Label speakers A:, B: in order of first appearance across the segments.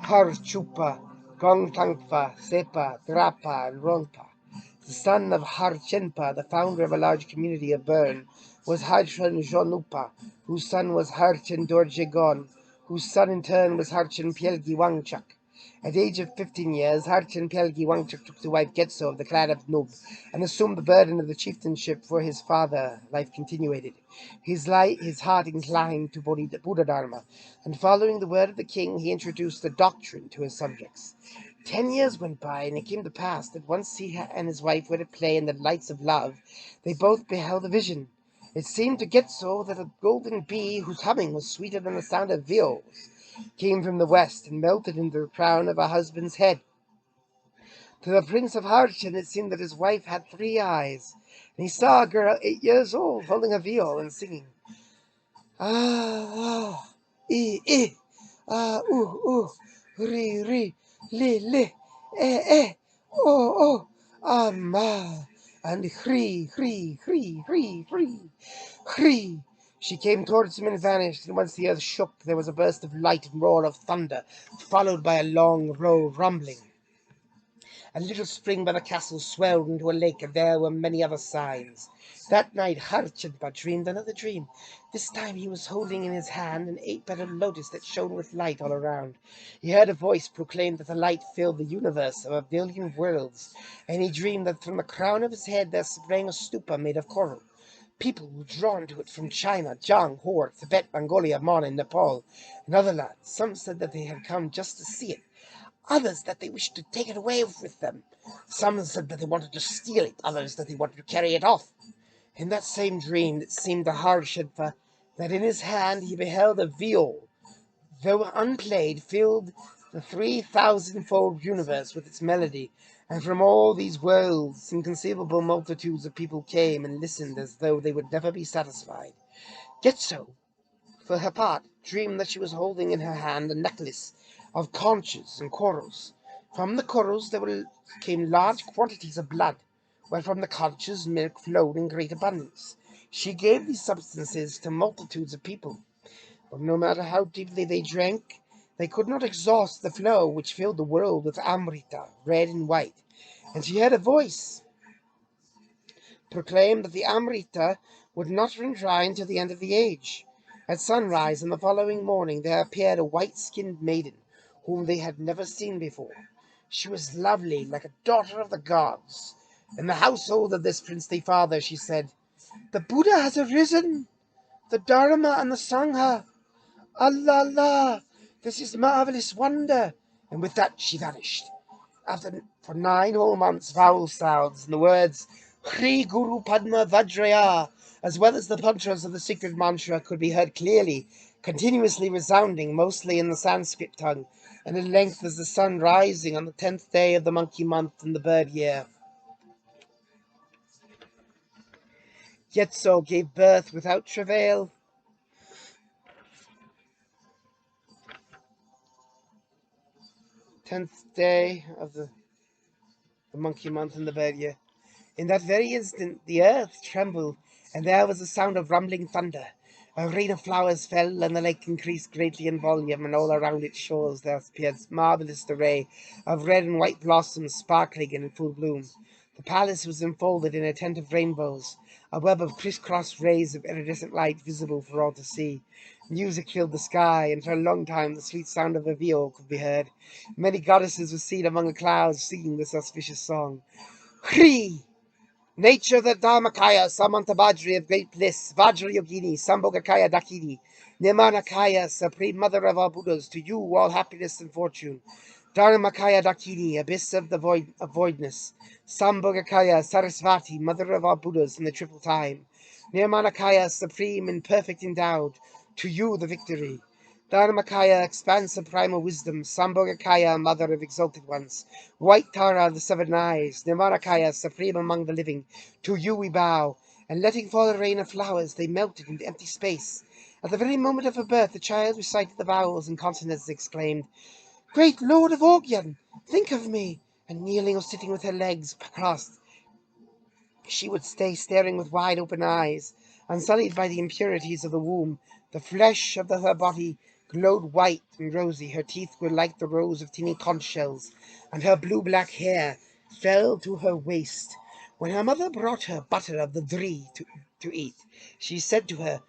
A: Harchupa, Gongtangpa, Sepa, Drapa, and Ronpa. The son of Harchenpa, the founder of a large community of Bern, was Harchen Jonupa, whose son was Harchen Dorjegon, whose son in turn was Harchen Pielgi Wangchuk. At the age of 15 years, Harchen Pielgi Wangchuk took to wife Getso of the clan of Nub, and assumed the burden of the chieftainship for his father. Life continued. His heart inclined to Buddha Dharma, and following the word of the king, he introduced the doctrine to his subjects. 10 years went by, and it came to pass that once he and his wife were at play in the lights of love, they both beheld a vision. It seemed to Getso that a golden bee, whose humming was sweeter than the sound of viols, came from the west and melted into the crown of her husband's head. To the Prince of Harchen it seemed that his wife had 3 eyes, and he saw a girl 8 years old holding a viol and singing. Ah, ri, li, ma, and hri. She came towards him and vanished, and once the earth shook, there was a burst of light and roar of thunder, followed by a long, low rumbling. A little spring by the castle swelled into a lake, and there were many other signs. That night Harchenpa dreamed another dream. This time he was holding in his hand an 8-petaled lotus that shone with light all around. He heard a voice proclaim that the light filled the universe of 1,000,000,000 worlds, and he dreamed that from the crown of his head there sprang a stupa made of coral. People were drawn to it from China, Jiang, Hor, Tibet, Mongolia, Mon, and Nepal, and other lands. Some said that they had come just to see it. Others that they wished to take it away with them. Some said that they wanted to steal it, others that they wanted to carry it off. In that same dream it seemed to Harshadva that in his hand he beheld a viol, though unplayed, filled the 3,000-fold universe with its melody, and from all these worlds inconceivable multitudes of people came and listened as though they would never be satisfied. Getso, for her part, dreamed that she was holding in her hand a necklace of conches and corals. From the corals there came large quantities of blood, while from the conches milk flowed in great abundance. She gave these substances to multitudes of people, but no matter how deeply they drank, they could not exhaust the flow which filled the world with amrita, red and white. And she heard a voice proclaim that the amrita would not run dry until the end of the age. At sunrise on the following morning there appeared a white-skinned maiden, whom they had never seen before. She was lovely, like a daughter of the gods. In the household of this princely father, she said, "The Buddha has arisen, the Dharma and the Sangha. Allah, Allah, this is marvelous wonder." And with that she vanished. For 9 whole months, vowel sounds and the words Hri Guru Padma Vajraya, as well as the mantras of the secret mantra, could be heard clearly, continuously resounding, mostly in the Sanskrit tongue, and at length as the sun rising on the 10th day of the monkey month in the bird year, Getso gave birth without travail. 10th day of the monkey month in the bird year. In that very instant the earth trembled, and there was a sound of rumbling thunder. A rain of flowers fell, and the lake increased greatly in volume, and all around its shores there appeared a marvelous array of red and white blossoms sparkling in full bloom. The palace was enfolded in a tent of rainbows, a web of criss-cross rays of iridescent light visible for all to see. Music filled the sky, and for a long time the sweet sound of a viol could be heard. Many goddesses were seen among the clouds singing this auspicious song. Hri! Nature the Dharmakaya, Samantabhadri of great bliss, Vajra Yogini, Sambhogakaya Dakini, Nirmanakaya, Supreme Mother of all Buddhas, to you all happiness and fortune. Dharmakaya Dakini, Abyss of the voidness, Sambhogakaya, Sarasvati, Mother of all Buddhas in the triple time. Nirmanakaya, Supreme and perfect endowed, to you the victory. Dharmakaya, expansive primal wisdom, Sambhogakaya, Mother of exalted ones, White Tara of the 7 eyes, Nirmanakaya, supreme among the living, to you we bow. And letting fall a rain of flowers, they melted into empty space. At the very moment of her birth, the child recited the vowels and consonants and exclaimed, "Great Lord of Ogyan, think of me!" And kneeling or sitting with her legs crossed, she would stay staring with wide-open eyes, unsullied by the impurities of the womb. The flesh of her body glowed white and rosy. Her teeth were like the rows of tiny conch shells, and her blue-black hair fell to her waist. When her mother brought her butter of the Dri to eat, she said to her,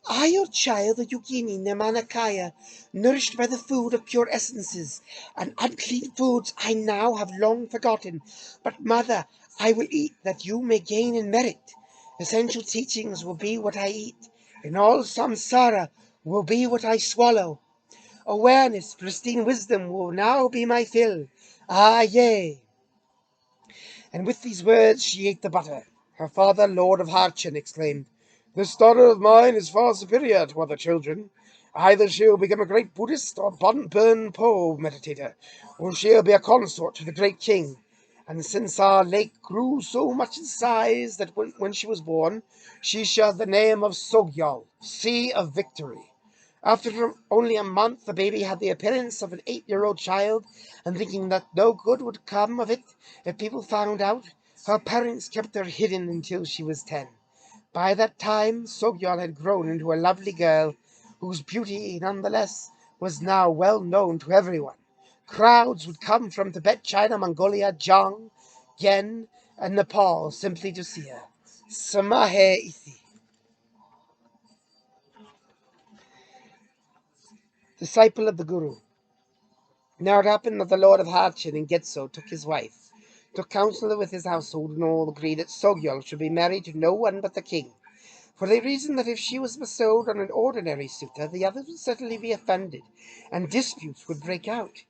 A: "I, your child, the Yugini Nemanakaya, nourished by the food of pure essences, and unclean foods I now have long forgotten. But, mother, I will eat that you may gain in merit. Essential teachings will be what I eat, and all samsara will be what I swallow. Awareness, pristine wisdom will now be my fill. Ah, yea." And with these words she ate the butter. Her father, Lord of Harchen, exclaimed, "This daughter of mine is far superior to other children. Either she'll become a great Buddhist or burn Po meditator, or she'll be a consort to the great king." And since our lake grew so much in size that when she was born, she shared the name of Tsogyal, Sea of Victory. After only a month, the baby had the appearance of an 8-year-old child, and thinking that no good would come of it if people found out, her parents kept her hidden until she was 10. By that time, Tsogyal had grown into a lovely girl, whose beauty, nonetheless, was now well known to everyone. Crowds would come from Tibet, China, Mongolia, Jong, Gen, and Nepal simply to see her. Samahe Ithi. Disciple of the Guru. Now it happened that the Lord of Harchen in Getso took counsel with his household, and all agreed that Tsogyal should be married to no one but the king, for they reasoned that if she was bestowed on an ordinary suitor, the others would certainly be offended, and disputes would break out.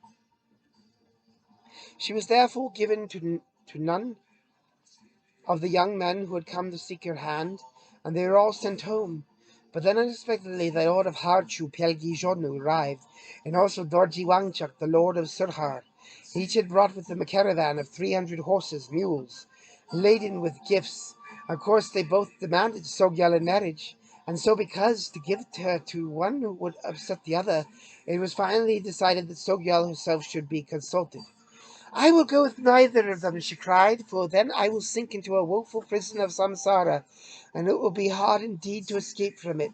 A: She was therefore given to none of the young men who had come to seek her hand, and they were all sent home. But then unexpectedly the Lord of Harchu, Pelgi Jonu, arrived, and also Dorji Wangchuk, the Lord of Surhar. Each had brought with them a caravan of 300 horses, mules, laden with gifts. Of course, they both demanded Tsogyal in marriage, and so because to give her to one who would upset the other, it was finally decided that Tsogyal herself should be consulted. "I will go with neither of them," she cried, "for then I will sink into a woeful prison of samsara, and it will be hard indeed to escape from it.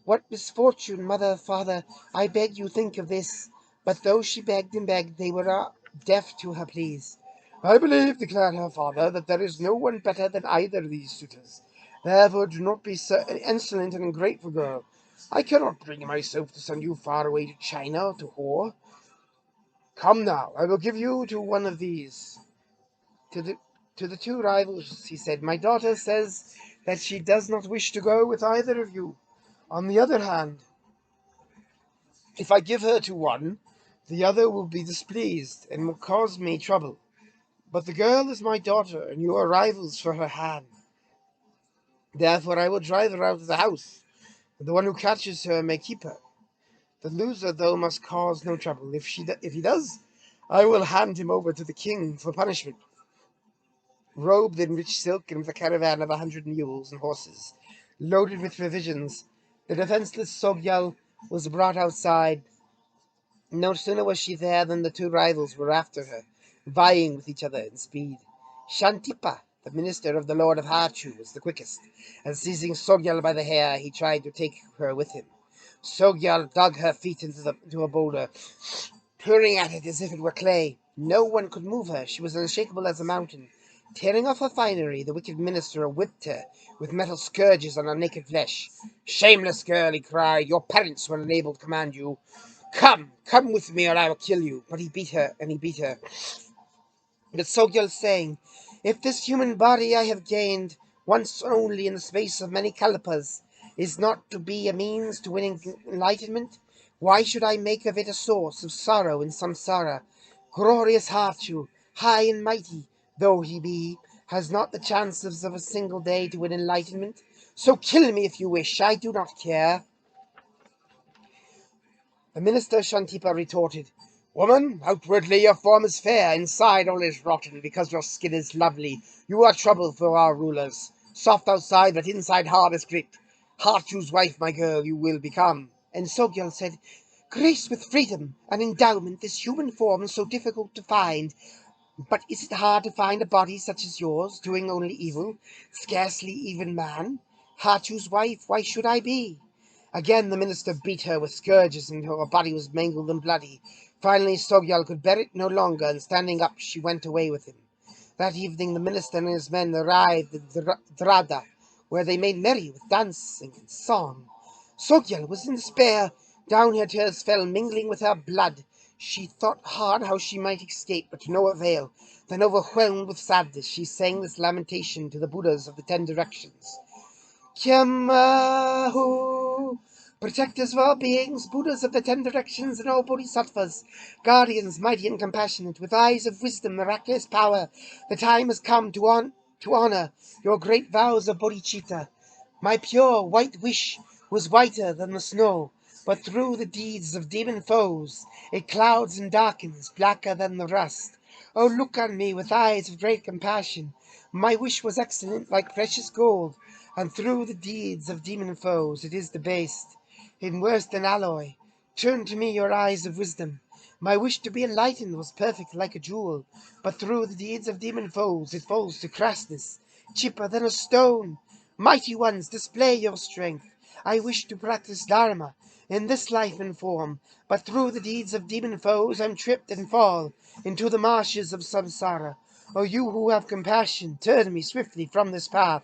A: What misfortune, mother, father, I beg you think of this." But though she begged and begged, they were deaf to her pleas. "I believe," declared her father, "that there is no one better than either of these suitors. Therefore do not be so insolent and ungrateful, girl. I cannot bring myself to send you far away to China to whore. Come now, I will give you to one of these." To the two rivals he said, "My daughter says that she does not wish to go with either of you. On the other hand, if I give her to one, the other will be displeased and will cause me trouble. But the girl is my daughter, and you are rivals for her hand. Therefore I will drive her out of the house, and the one who catches her may keep her. The loser, though, must cause no trouble. If he does, I will hand him over to the king for punishment." Robed in rich silk and with a caravan of 100 mules and horses, loaded with provisions, the defenseless Tsogyal was brought outside. No sooner was she there than the two rivals were after her, vying with each other in speed. Shantipa, the minister of the Lord of Hachu, was the quickest, and seizing Tsogyal by the hair, he tried to take her with him. Tsogyal dug her feet into a boulder, purring at it as if it were clay. No one could move her. She was unshakable as a mountain. Tearing off her finery, the wicked minister whipped her with metal scourges on her naked flesh. "Shameless girl," he cried, "your parents were unable to command you. Come with me, or I will kill you." But he beat her, and he beat her. But Tsogyal saying, "If this human body I have gained, once only in the space of many kalpas, is not to be a means to winning enlightenment, why should I make of it a source of sorrow in samsara? Glorious Hachu, high and mighty though he be, has not the chances of a single day to win enlightenment. So kill me if you wish, I do not care." The minister Shantipa retorted, "Woman, outwardly your form is fair, inside all is rotten, because your skin is lovely. You are trouble for our rulers. Soft outside, but inside hard as grit. Harchu's wife, my girl, you will become." And Tsogyal said, "Grace with freedom and endowment, this human form is so difficult to find. But is it hard to find a body such as yours, doing only evil, scarcely even man? Harchu's wife, why should I be? Again the minister beat her with scourges until her body was mangled and bloody. Finally Tsogyal could bear it no longer, and standing up she went away with him. That evening the minister and his men arrived at Drada, where they made merry with dancing and song. Tsogyal was in despair. Down her tears fell, mingling with her blood. She thought hard how she might escape, but to no avail. Then, overwhelmed with sadness, she sang this lamentation to the Buddhas of the 10 directions. Kyamahu, protectors of all beings, Buddhas of the 10 directions, and all bodhisattvas, guardians mighty and compassionate, with eyes of wisdom, miraculous power, the time has come to honor your great vows of bodhicitta. My pure white wish was whiter than the snow, but through the deeds of demon foes it clouds and darkens, blacker than the rust. Oh, look on me with eyes of great compassion. My wish was excellent like precious gold, and through the deeds of demon foes it is debased, in worse than alloy. Turn to me your eyes of wisdom. My wish to be enlightened was perfect like a jewel, but through the deeds of demon foes it falls to crassness, cheaper than a stone. Mighty ones, display your strength. I wish to practice Dharma in this life and form, but through the deeds of demon foes I'm tripped and fall into the marshes of samsara. O you who have compassion, turn me swiftly from this path.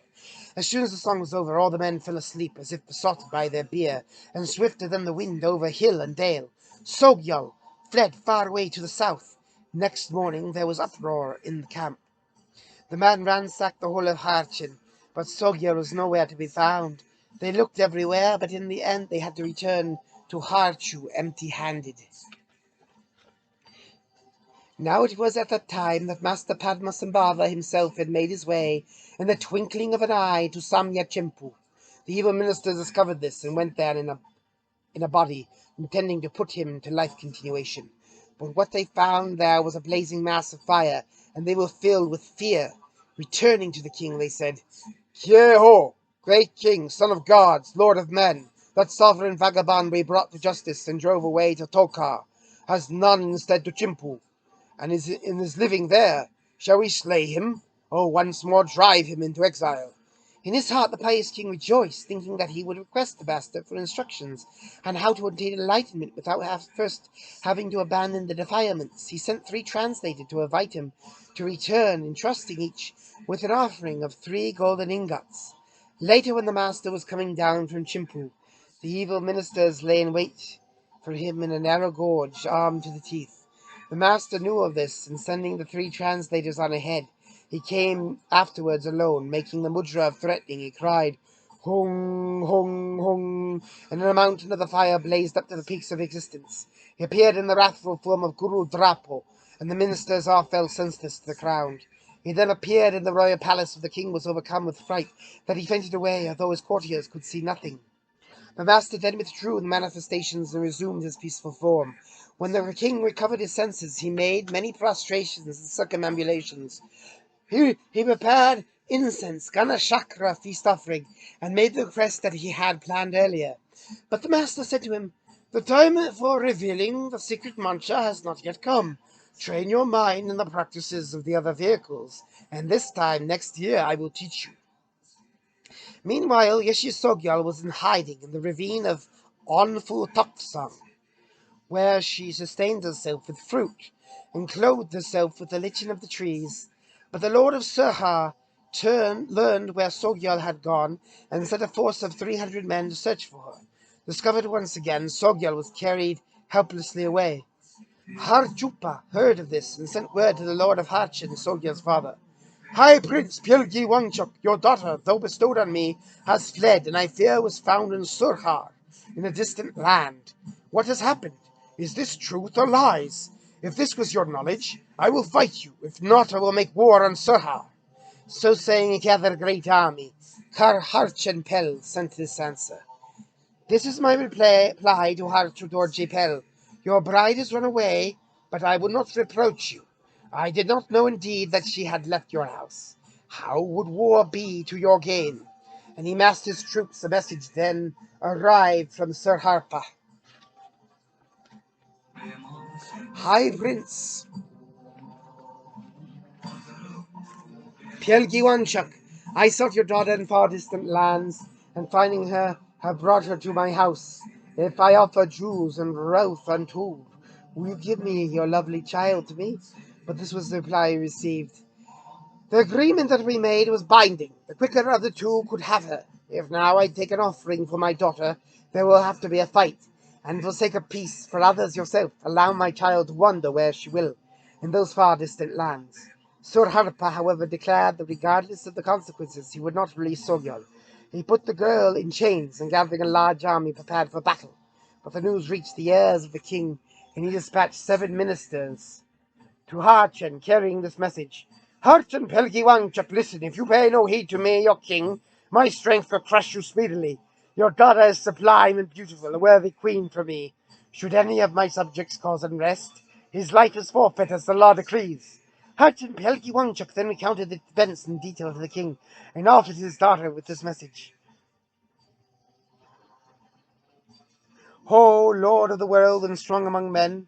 A: As soon as the song was over, all the men fell asleep as if besotted by their beer, and swifter than the wind over hill and dale, Tsogyal fled far away to the south. Next morning there was uproar in the camp. The man ransacked the whole of Harchin, but Tsogyal was nowhere to be found. They looked everywhere, but in the end they had to return to Harchu empty-handed. Now it was at that time that Master Padmasambhava himself had made his way, in the twinkling of an eye, to Samyachempu. The evil minister discovered this, and went there in a body, intending to put him to life continuation. But what they found there was a blazing mass of fire, and they were filled with fear. Returning to the king, they said, Kyeho, great king, son of gods, lord of men, that sovereign vagabond we brought to justice and drove away to Tokar, has none instead to Chimpu, and is living there. Shall we slay him, or once more drive him into exile? In his heart the pious king rejoiced, thinking that he would request the master for instructions on how to attain enlightenment without first having to abandon the defilements. He sent 3 translators to invite him to return, entrusting each with an offering of 3 golden ingots. Later, when the master was coming down from Chimpu, the evil ministers lay in wait for him in a narrow gorge, armed to the teeth. The master knew of this, and sending the 3 translators on ahead, he came afterwards alone, making the mudra of threatening. He cried, Hung, hung, hung, and a mountain of the fire blazed up to the peaks of existence. He appeared in the wrathful form of Guru Drapo, and the ministers all fell senseless to the ground. He then appeared in the royal palace, where the king was overcome with fright, that he fainted away, although his courtiers could see nothing. The master then withdrew the manifestations and resumed his peaceful form. When the king recovered his senses, he made many prostrations and circumambulations. He prepared incense, Ganashakra feast offering, and made the request that he had planned earlier. But the master said to him, The time for revealing the secret mantra has not yet come. Train your mind in the practices of the other vehicles, and this time next year I will teach you. Meanwhile, Yeshe Tsogyal was in hiding in the ravine of Onfu Topsang, where she sustained herself with fruit, and clothed herself with the lichen of the trees. But the lord of Sirha learned where Tsogyal had gone, and sent a force of 300 men to search for her. Discovered once again, Tsogyal was carried helplessly away. Harjupa heard of this, and sent word to the lord of Harchin, Tsogyal's father. High Prince Pyelgi Wangchuk, your daughter, though bestowed on me, has fled, and I fear was found in Surhar, in a distant land. What has happened? Is this truth or lies? If this was your knowledge, I will fight you. If not, I will make war on Surhar. So saying, he gathered a great army. Harchen Pel sent this answer. This is my reply to Harchudor Pel. Your bride has run away, but I will not reproach you. I did not know indeed that she had left your house. How would war be to your gain? And he massed his troops. A message then arrived from Sir Harpa. High Prince Pyelgi Wanchuk, I sought your daughter in far distant lands, and finding her, have brought her to my house. If I offer jewels and wealth untold, will you give me your lovely child to me? But this was the reply he received. The agreement that we made was binding. The quicker of the two could have her. If now I take an offering for my daughter, there will have to be a fight. And for sake of peace, for others yourself, allow my child to wander where she will, in those far distant lands. Sur Harpa, however, declared that regardless of the consequences, he would not release Tsogyal. He put the girl in chains and gathering a large army prepared for battle. But the news reached the ears of the king, and he dispatched 7 ministers to Harchen, carrying this message. Harchen Pelgi Wangchuck, listen, if you pay no heed to me, your king, my strength will crush you speedily. Your daughter is sublime and beautiful, a worthy queen for me. Should any of my subjects cause unrest, his life is forfeit as the law decrees. Harchen Pelgi Wangchuck then recounted the events in detail to the king, and offered his daughter with this message. Ho, Lord of the world and strong among men,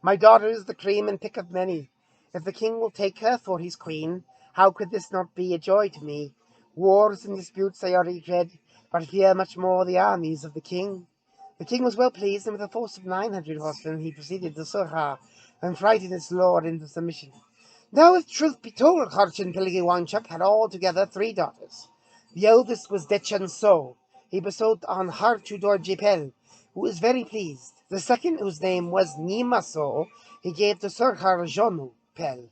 A: my daughter is the cream and pick of many. If the king will take her for his queen, how could this not be a joy to me? Wars and disputes I already dread, but fear much more the armies of the king. The king was well pleased, and with a force of 900 horsemen he proceeded to Surha, and frightened his lord into submission. Now, if truth be told, Harchin Pilgi Wanchuk had altogether 3 daughters. The eldest was Dechan So. He bestowed on her Tudor Jepel, who was very pleased. The second, whose name was Nima So, he gave to Surhar Jonu Pel,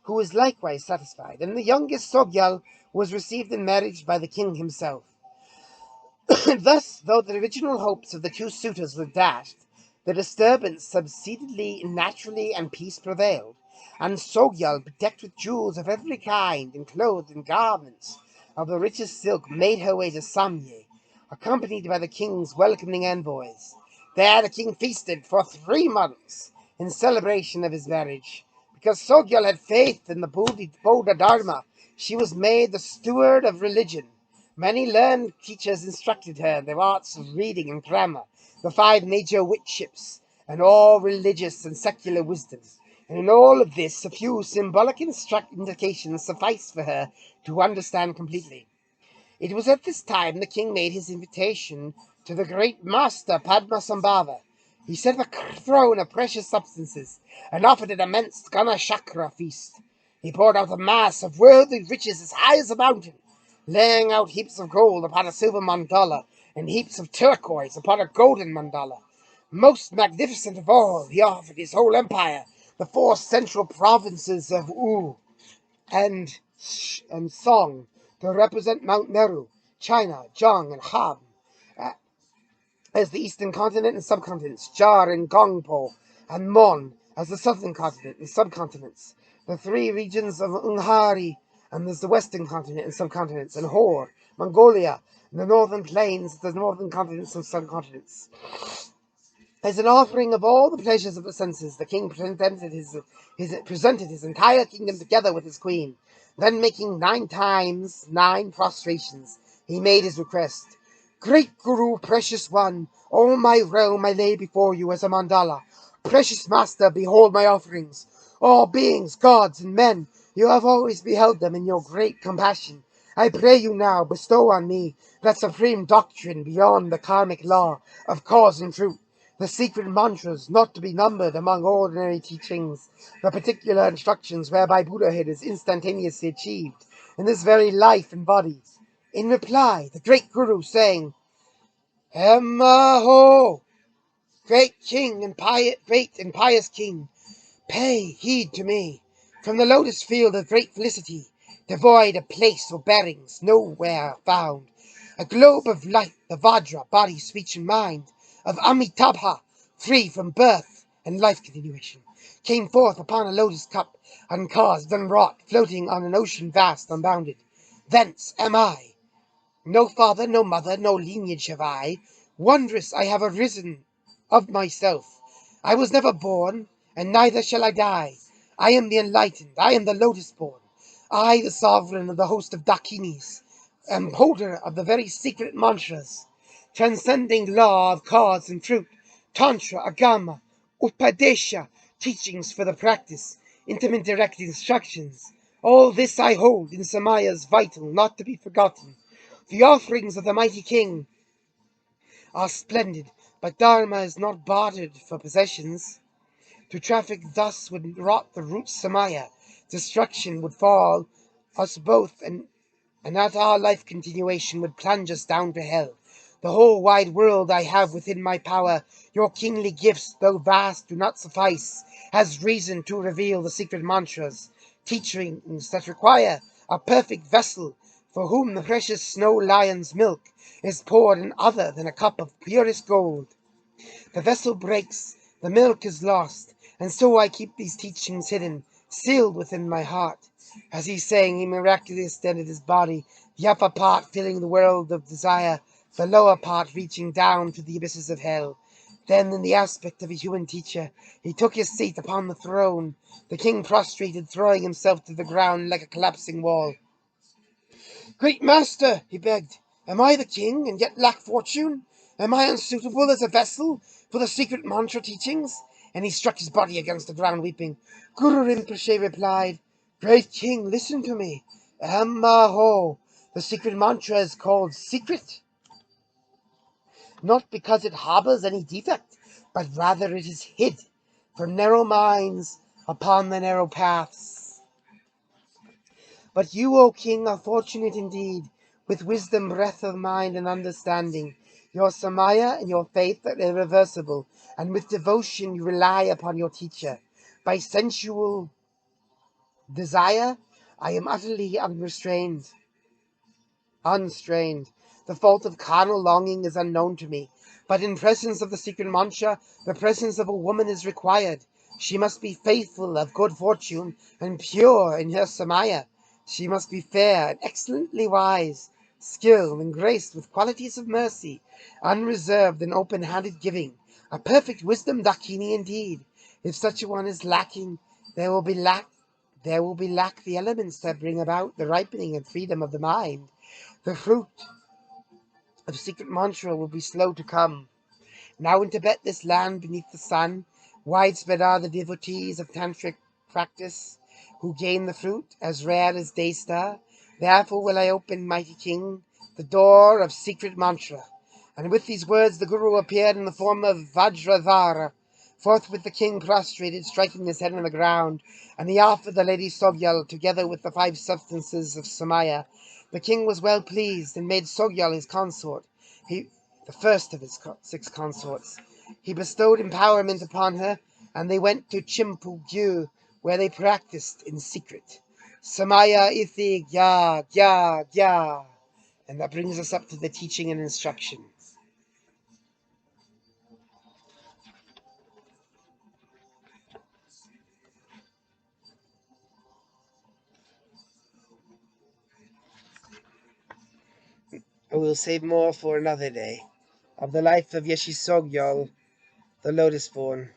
A: who was likewise satisfied. And the youngest Tsogyal was received in marriage by the king himself. Thus, though the original hopes of the 2 suitors were dashed, the disturbance subsided naturally and peace prevailed, and Tsogyal, bedecked with jewels of every kind and clothed in garments of the richest silk, made her way to Samye, accompanied by the king's welcoming envoys. There the king feasted for 3 months in celebration of his marriage. Because Tsogyal had faith in the Buddha Dharma, she was made the steward of religion. Many learned teachers instructed her in the arts of reading and grammar, the 5 major witships, and all religious and secular wisdom. And in all of this, a few symbolic indications sufficed for her to understand completely. It was at this time the king made his invitation to the great master Padmasambhava. He set a throne of precious substances and offered an immense Ganashakra feast. He poured out a mass of worldly riches as high as a mountain, laying out heaps of gold upon a silver mandala and heaps of turquoise upon a golden mandala. Most magnificent of all, he offered his whole empire, the 4 central provinces of U and Song, to represent Mount Meru, China, Zhang, and Han, as the eastern continent and subcontinents, Jar and Gongpo, and Mon as the southern continent and subcontinents, the 3 regions of Unghari, and there's the western continent and subcontinents, and Hor, Mongolia, and the northern plains, the northern continents and subcontinents. As an offering of all the pleasures of the senses, the king presented his entire kingdom together with his queen. Then, making 9 times 9 prostrations, he made his request. Great Guru, precious one, all my realm I lay before you as a mandala. Precious master, behold my offerings. All beings, gods, and men, you have always beheld them in your great compassion. I pray you now, bestow on me that supreme doctrine beyond the karmic law of cause and fruit. The secret mantras not to be numbered among ordinary teachings, the particular instructions whereby Buddhahood is instantaneously achieved in this very life and body. In reply, the great Guru saying, Emma-ho, great king and great and pious king, pay heed to me. From the lotus field of great felicity, devoid of place or bearings, nowhere found, a globe of light, the Vajra, body, speech, and mind, of Amitabha, free from birth and life continuation, came forth upon a lotus cup, uncaused, unwrought, floating on an ocean vast, unbounded. Thence am I. No father, no mother, no lineage have I. Wondrous I have arisen of myself. I was never born, and neither shall I die. I am the enlightened, I am the lotus-born. I, the sovereign of the host of Dakinis, am holder of the very secret mantras, transcending law of cause and fruit, tantra, agama, upadesha, teachings for the practice, intimate direct instructions. All this I hold in Samaya's vital, not to be forgotten. The offerings of the mighty king are splendid, but Dharma is not bartered for possessions. To traffic thus would rot the root Samaya. Destruction would fall us both, and at our life continuation would plunge us down to hell. The whole wide world I have within my power. Your kingly gifts, though vast, do not suffice as reason to reveal the secret mantras, teachings that require a perfect vessel, for whom the precious snow lion's milk is poured in other than a cup of purest gold. The vessel breaks, the milk is lost, and so I keep these teachings hidden, sealed within my heart. As he sang, he miraculously extended his body, the upper part filling the world of desire, the lower part reaching down to the abysses of hell. Then, in the aspect of a human teacher, he took his seat upon the throne, the king prostrated, throwing himself to the ground like a collapsing wall. "Great master," he begged, "am I the king, and yet lack fortune? Am I unsuitable as a vessel for the secret mantra teachings?" And he struck his body against the ground, weeping. Guru Rinpoche replied, "Great king, listen to me. Ammaho, the secret mantra is called secret, not because it harbors any defect, but rather it is hid from narrow minds upon the narrow paths. But you, O king, are fortunate indeed, with wisdom, breadth of mind, and understanding. Your samaya and your faith are irreversible, and with devotion you rely upon your teacher. By sensual desire, I am utterly unstrained. The fault of carnal longing is unknown to me. But in presence of the secret mantra, the presence of a woman is required. She must be faithful, of good fortune, and pure in her samaya. She must be fair and excellently wise, skilled and graced with qualities of mercy, unreserved and open-handed giving, a perfect wisdom dakini indeed. If such a one is lacking, there will be lack the elements that bring about the ripening and freedom of the mind. The fruit of secret mantra will be slow to come. Now in Tibet, this land beneath the sun, widespread are the devotees of tantric practice, who gain the fruit as rare as daystar. Therefore will I open, mighty king, the door of secret mantra. And with these words the Guru appeared in the form of Vajradhara. Forthwith the king prostrated, striking his head on the ground, and he offered the lady Tsogyal, together with the 5 substances of Samaya. The king was well pleased, and made Tsogyal his consort, the first of his 6 consorts. He bestowed empowerment upon her, and they went to Chimpugyu, where they practiced in secret. Samaya ithi gya gya gya. And that brings us up to the teaching and instruction. I will save more for another day. Of the life of Yeshe Tsogyal, the lotus born.